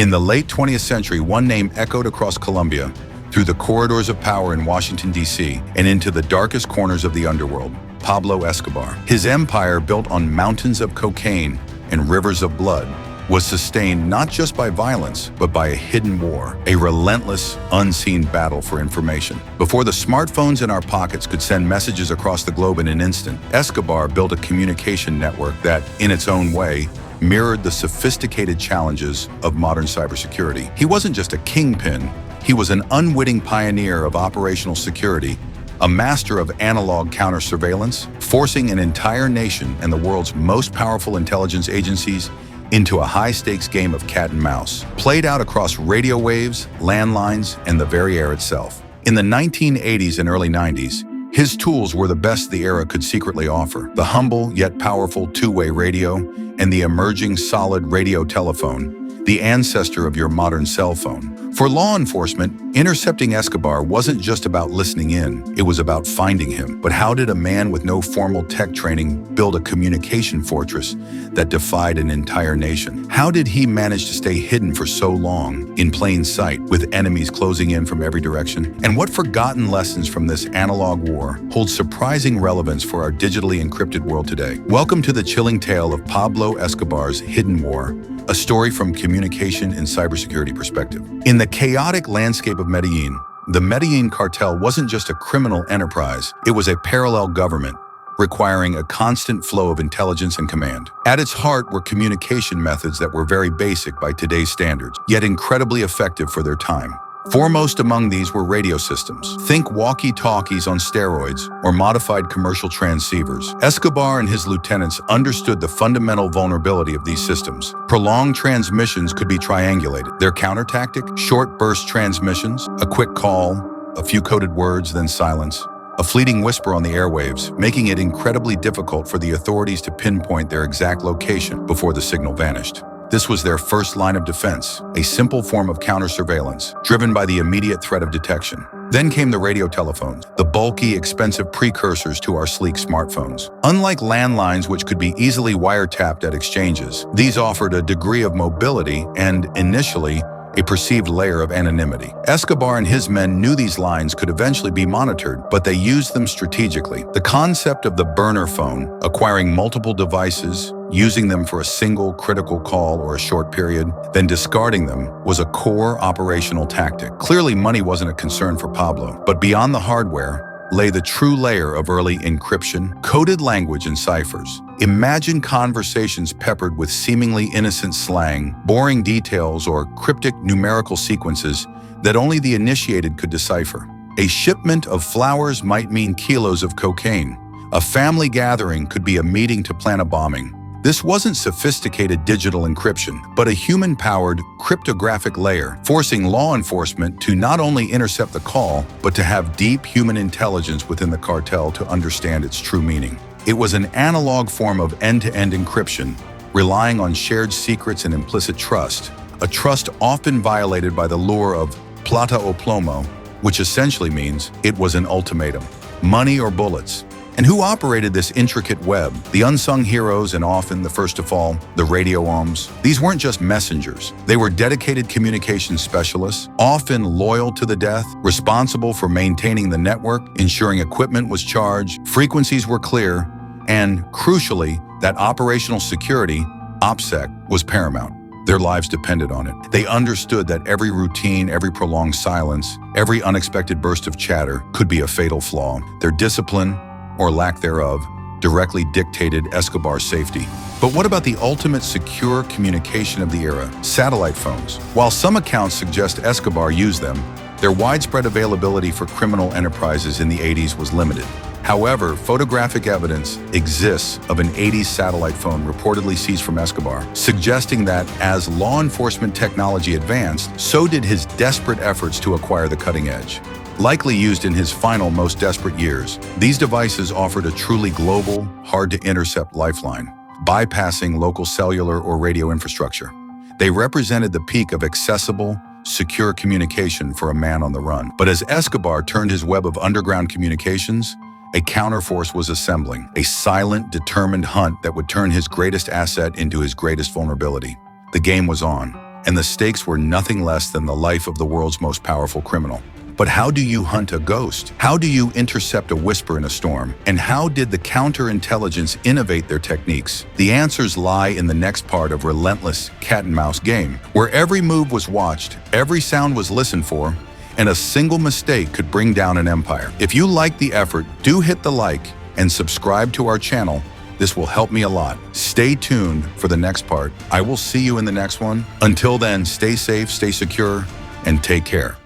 In the late 20th century, one name echoed across Colombia, through the corridors of power in Washington, D.C., and into the darkest corners of the underworld: Pablo Escobar. His empire, built on mountains of cocaine and rivers of blood, was sustained not just by violence, but by a hidden war, a relentless, unseen battle for information. Before the smartphones in our pockets could send messages across the globe in an instant, Escobar built a communication network that, in its own way, mirrored the sophisticated challenges of modern cybersecurity. He wasn't just a kingpin, he was an unwitting pioneer of operational security, a master of analog counter-surveillance, forcing an entire nation and the world's most powerful intelligence agencies into a high-stakes game of cat and mouse, played out across radio waves, landlines, and the very air itself. In the 1980s and early 90s, his tools were the best the era could secretly offer: the humble yet powerful two-way radio and the emerging solid radio telephone, the ancestor of your modern cell phone. For law enforcement, intercepting Escobar wasn't just about listening in, it was about finding him. But how did a man with no formal tech training build a communication fortress that defied an entire nation? How did he manage to stay hidden for so long, in plain sight, with enemies closing in from every direction? And what forgotten lessons from this analog war hold surprising relevance for our digitally encrypted world today? Welcome to the chilling tale of Pablo Escobar's hidden war, a story from communication and cybersecurity perspective. In the chaotic landscape of Medellin, the Medellin cartel wasn't just a criminal enterprise, it was a parallel government, requiring a constant flow of intelligence and command. At its heart were communication methods that were very basic by today's standards, yet incredibly effective for their time. Foremost among these were radio systems. Think walkie-talkies on steroids or modified commercial transceivers. Escobar and his lieutenants understood the fundamental vulnerability of these systems. Prolonged transmissions could be triangulated. Their counter tactic: short burst transmissions, a quick call, a few coded words, then silence, a fleeting whisper on the airwaves, making it incredibly difficult for the authorities to pinpoint their exact location before the signal vanished. This was their first line of defense, a simple form of counter-surveillance, driven by the immediate threat of detection. Then came the radio telephones, the bulky, expensive precursors to our sleek smartphones. Unlike landlines, which could be easily wiretapped at exchanges, these offered a degree of mobility and, initially, a perceived layer of anonymity. Escobar and his men knew these lines could eventually be monitored, but they used them strategically. The concept of the burner phone, acquiring multiple devices, using them for a single critical call or a short period, then discarding them, was a core operational tactic. Clearly, money wasn't a concern for Pablo, but beyond the hardware lay the true layer of early encryption, coded language, and ciphers. Imagine conversations peppered with seemingly innocent slang, boring details, or cryptic numerical sequences that only the initiated could decipher. A shipment of flowers might mean kilos of cocaine. A family gathering could be a meeting to plan a bombing. This wasn't sophisticated digital encryption, but a human-powered cryptographic layer, forcing law enforcement to not only intercept the call, but to have deep human intelligence within the cartel to understand its true meaning. It was an analog form of end-to-end encryption, relying on shared secrets and implicit trust, a trust often violated by the lure of plata o plomo, which essentially means it was an ultimatum: money or bullets. And who operated this intricate web? The unsung heroes, and often the first to fall, the radio ohms. These weren't just messengers. They were dedicated communications specialists, often loyal to the death, responsible for maintaining the network, ensuring equipment was charged, frequencies were clear, and, crucially, that operational security, OPSEC, was paramount. Their lives depended on it. They understood that every routine, every prolonged silence, every unexpected burst of chatter could be a fatal flaw. Their discipline, or lack thereof, directly dictated Escobar's safety. But what about the ultimate secure communication of the era: satellite phones? While some accounts suggest Escobar used them, their widespread availability for criminal enterprises in the 80s was limited. However, photographic evidence exists of an 80s satellite phone reportedly seized from Escobar, suggesting that as law enforcement technology advanced, so did his desperate efforts to acquire the cutting edge. Likely used in his final, most desperate years, these devices offered a truly global, hard-to-intercept lifeline, bypassing local cellular or radio infrastructure. They represented the peak of accessible, secure communication for a man on the run. But as Escobar turned his web of underground communications, a counterforce was assembling, a silent, determined hunt that would turn his greatest asset into his greatest vulnerability. The game was on. and the stakes were nothing less than the life of the world's most powerful criminal. But how do you hunt a ghost? How do you intercept a whisper in a storm? And how did the counterintelligence innovate their techniques? The answers lie in the next part of Relentless cat-and-mouse game, where every move was watched, every sound was listened for, and a single mistake could bring down an empire. If you like the effort, do hit the like and subscribe to our channel. This will help me a lot. Stay tuned for the next part. I will see you in the next one. Until then, stay safe, stay secure, and take care.